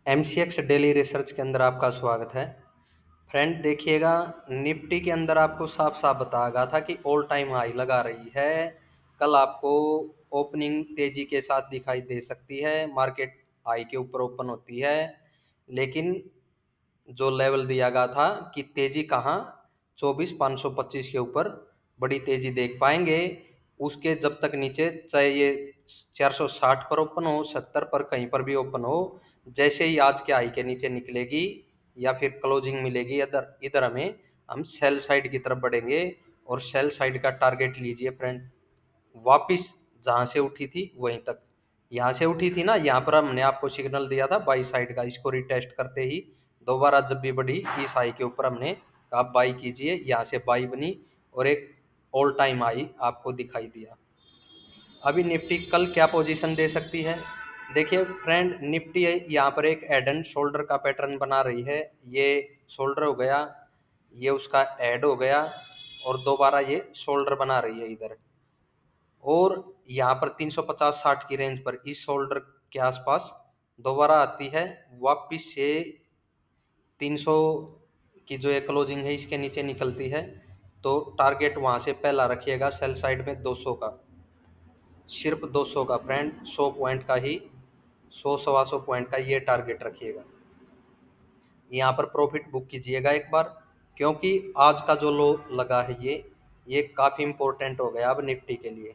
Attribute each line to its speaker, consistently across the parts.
Speaker 1: MCX daily research के अंदर आपका स्वागत है। फ्रेंड देखिएगा, निफ्टी के अंदर आपको साफ साफ बताया गया था कि ऑल टाइम हाई लगा रही है। कल आपको ओपनिंग तेजी के साथ दिखाई दे सकती है, मार्केट हाई के ऊपर ओपन होती है, लेकिन जो लेवल दिया गया था कि तेजी कहाँ 24,525 के ऊपर बड़ी तेजी देख पाएंगे। उसके जब तक नीचे, चाहे ये 460 पर ओपन हो, 70 पर, कहीं पर भी ओपन हो, जैसे ही आज के हाई के नीचे निकलेगी या फिर क्लोजिंग मिलेगी इधर इधर हमें, हम सेल साइड की तरफ बढ़ेंगे। और सेल साइड का टारगेट लीजिए फ्रेंड, वापिस जहां से उठी थी वहीं तक। यहाँ से उठी थी ना, यहाँ पर हमने आपको सिग्नल दिया था बाई साइड का, इसको रिटेस्ट करते ही दोबारा जब भी बढ़ी इस हाई के ऊपर हमने कहा बाई कीजिए। यहाँ से बाई बनी और एक ऑल टाइम हाई आपको दिखाई दिया। अभी निफ्टी कल क्या पोजीशन दे सकती है? देखिए फ्रेंड, निफ्टी यहाँ पर एक हेड एंड शोल्डर का पैटर्न बना रही है। ये शोल्डर हो गया, ये उसका हेड हो गया, और दोबारा ये शोल्डर बना रही है इधर। और यहाँ पर 350-60 की रेंज पर इस शोल्डर के आसपास दोबारा आती है, वापिस से 300 की जो है क्लोजिंग है इसके नीचे निकलती है। तो टारगेट वहां से पहला रखिएगा सेल साइड में 200 का, सिर्फ 200 का फ्रेंड, 100 पॉइंट का ही, 100 सवा 100 पॉइंट का ये टारगेट रखिएगा। यहाँ पर प्रॉफिट बुक कीजिएगा एक बार, क्योंकि आज का जो लो लगा है ये काफ़ी इंपॉर्टेंट हो गया अब निफ्टी के लिए।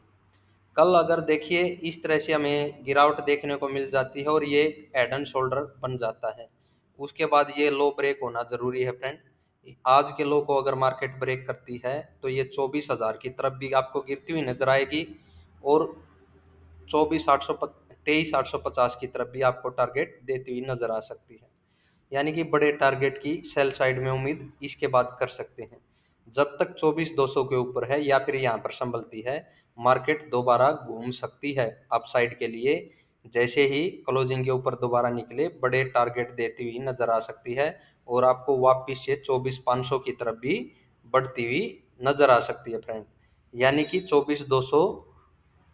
Speaker 1: कल अगर देखिए इस तरह से हमें गिरावट देखने को मिल जाती है और ये हेड एंड शोल्डर बन जाता है, उसके बाद ये लो ब्रेक होना जरूरी है फ्रेंड। आज के लो को अगर मार्केट ब्रेक करती है तो ये 24,000 की तरफ भी आपको गिरती हुई नजर आएगी, और 23,850 की तरफ भी आपको टारगेट देती हुई नजर आ सकती है। यानी कि बड़े टारगेट की सेल साइड में उम्मीद इसके बाद कर सकते हैं। जब तक 24,200 के ऊपर है या फिर यहाँ पर संभलती है, मार्केट दोबारा घूम सकती है अपसाइड के लिए। जैसे ही क्लोजिंग के ऊपर दोबारा निकले, बड़े टारगेट देती हुई नजर आ सकती है, और आपको वापिस से 24,500 की तरफ भी बढ़ती हुई नजर आ सकती है फ्रेंड। यानी कि 24,200,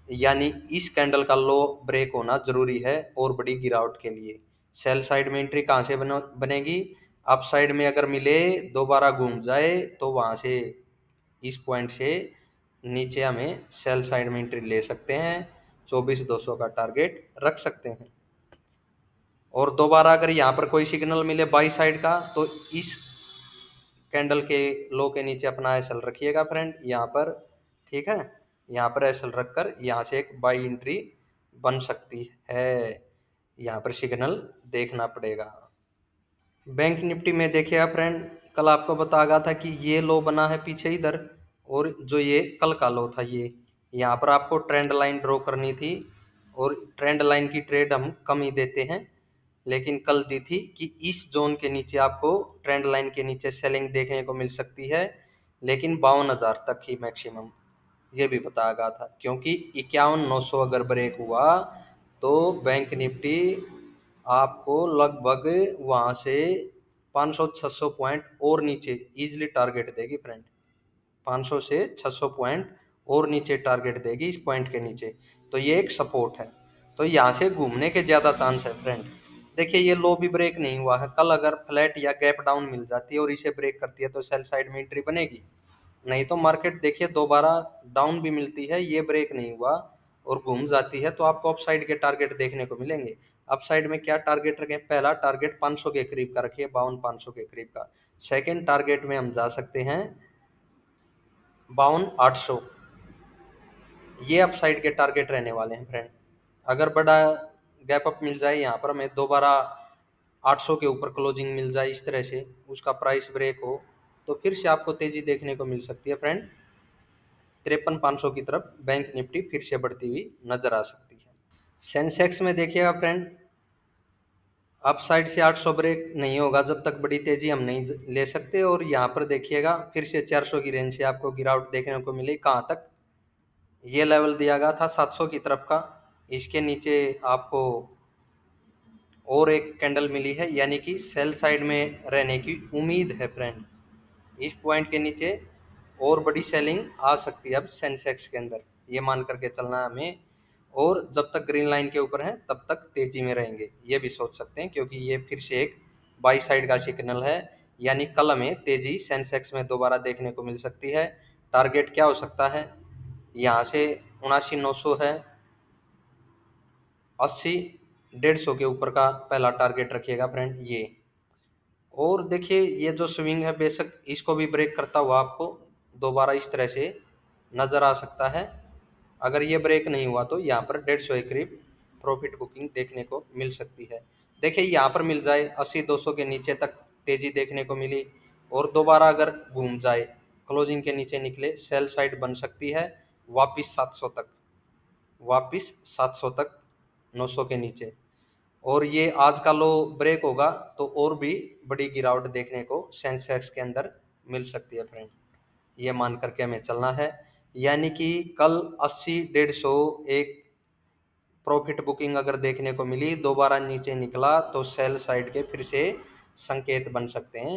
Speaker 1: यानी इस कैंडल का लो ब्रेक होना जरूरी है और बड़ी गिरावट के लिए। सेल साइड में एंट्री कहाँ से बनेगी? अप साइड में अगर मिले, दोबारा घूम जाए, तो वहां से इस पॉइंट से नीचे हमें सेल साइड में एंट्री ले सकते हैं, 24,200 का टारगेट रख सकते हैं। और दोबारा अगर यहाँ पर कोई सिग्नल मिले बाई साइड का, तो इस कैंडल के लो के नीचे अपना एसएल रखिएगा फ्रेंड यहाँ पर, ठीक है। यहाँ पर एसएल रखकर यहाँ से एक बाई एंट्री बन सकती है, यहाँ पर सिग्नल देखना पड़ेगा। बैंक निफ्टी में देखिएगा फ्रेंड, कल आपको बताया गया था कि ये लो बना है पीछे इधर, और जो ये कल का लो था ये, यहाँ पर आपको ट्रेंड लाइन ड्रॉ करनी थी, और ट्रेंड लाइन की ट्रेड हम कम ही देते हैं, लेकिन कल दी थी कि इस जोन के नीचे आपको ट्रेंड लाइन के नीचे सेलिंग देखने को मिल सकती है, लेकिन 52,000 तक ही मैक्सिमम, ये भी बताया गया था। क्योंकि 51,900 अगर ब्रेक हुआ तो बैंक निफ्टी आपको लगभग वहां से 500-600 पॉइंट और नीचे इजिली टारगेट देगी फ्रेंड। 500 से 600 पॉइंट और नीचे टारगेट देगी इस पॉइंट के नीचे, तो ये एक सपोर्ट है। तो यहाँ से घूमने के ज़्यादा चांस है फ्रेंड। देखिए ये लो भी ब्रेक नहीं हुआ है, कल अगर फ्लैट या गैप डाउन मिल जाती है और इसे ब्रेक करती है तो सेल साइड में एंट्री बनेगी। नहीं तो मार्केट देखिए दोबारा डाउन भी मिलती है, ये ब्रेक नहीं हुआ और घूम जाती है, तो आपको अप साइड के टारगेट देखने को मिलेंगे। अप साइड में क्या टारगेट रखें? पहला टारगेट 500 के करीब का रखिए, 52,500 के करीब का। सेकेंड टारगेट में हम जा सकते हैं 52,800, ये अप साइड के टारगेट रहने वाले हैं फ्रेंड। अगर बड़ा गैप अप मिल जाए, यहाँ पर हमें दोबारा 800 के ऊपर क्लोजिंग मिल जाए, इस तरह से उसका प्राइस ब्रेक हो, तो फिर से आपको तेजी देखने को मिल सकती है फ्रेंड। 53,500 की तरफ बैंक निफ्टी फिर से बढ़ती हुई नजर आ सकती है। सेंसेक्स में देखिएगा फ्रेंड, अप साइड से 800 ब्रेक नहीं होगा जब तक बड़ी तेजी हम नहीं ले सकते, और यहाँ पर देखिएगा फिर से 400 की रेंज से आपको गिरावट देखने को मिली। कहाँ तक? ये लेवल दिया गया था 700 की तरफ का, इसके नीचे आपको और एक कैंडल मिली है, यानी कि सेल साइड में रहने की उम्मीद है फ्रेंड। इस पॉइंट के नीचे और बड़ी सेलिंग आ सकती है अब सेंसेक्स के अंदर, ये मान करके चलना है हमें। और जब तक ग्रीन लाइन के ऊपर हैं तब तक तेजी में रहेंगे, ये भी सोच सकते हैं, क्योंकि ये फिर से एक बाई साइड का सिग्नल है, यानी कल हमें तेजी सेंसेक्स में दोबारा देखने को मिल सकती है। टारगेट क्या हो सकता है, यहाँ से 79,900 है, 80 150 के ऊपर का पहला टारगेट रखिएगा फ्रेंड ये। और देखिए ये जो स्विंग है बेशक इसको भी ब्रेक करता हुआ आपको दोबारा इस तरह से नजर आ सकता है। अगर ये ब्रेक नहीं हुआ तो यहाँ पर 150 के करीब प्रॉफिट बुकिंग देखने को मिल सकती है। देखिए यहाँ पर मिल जाए 80-200 के नीचे तक तेजी देखने को मिली और दोबारा अगर घूम जाए क्लोजिंग के नीचे निकले, सेल साइड बन सकती है वापिस 700 तक, वापिस 700 तक 900 के नीचे। और ये आज का लो ब्रेक होगा तो और भी बड़ी गिरावट देखने को सेंसेक्स के अंदर मिल सकती है फ्रेंड, ये मान करके हमें चलना है। यानी कि कल 80-150 एक प्रॉफिट बुकिंग अगर देखने को मिली, दोबारा नीचे निकला तो सेल साइड के फिर से संकेत बन सकते हैं।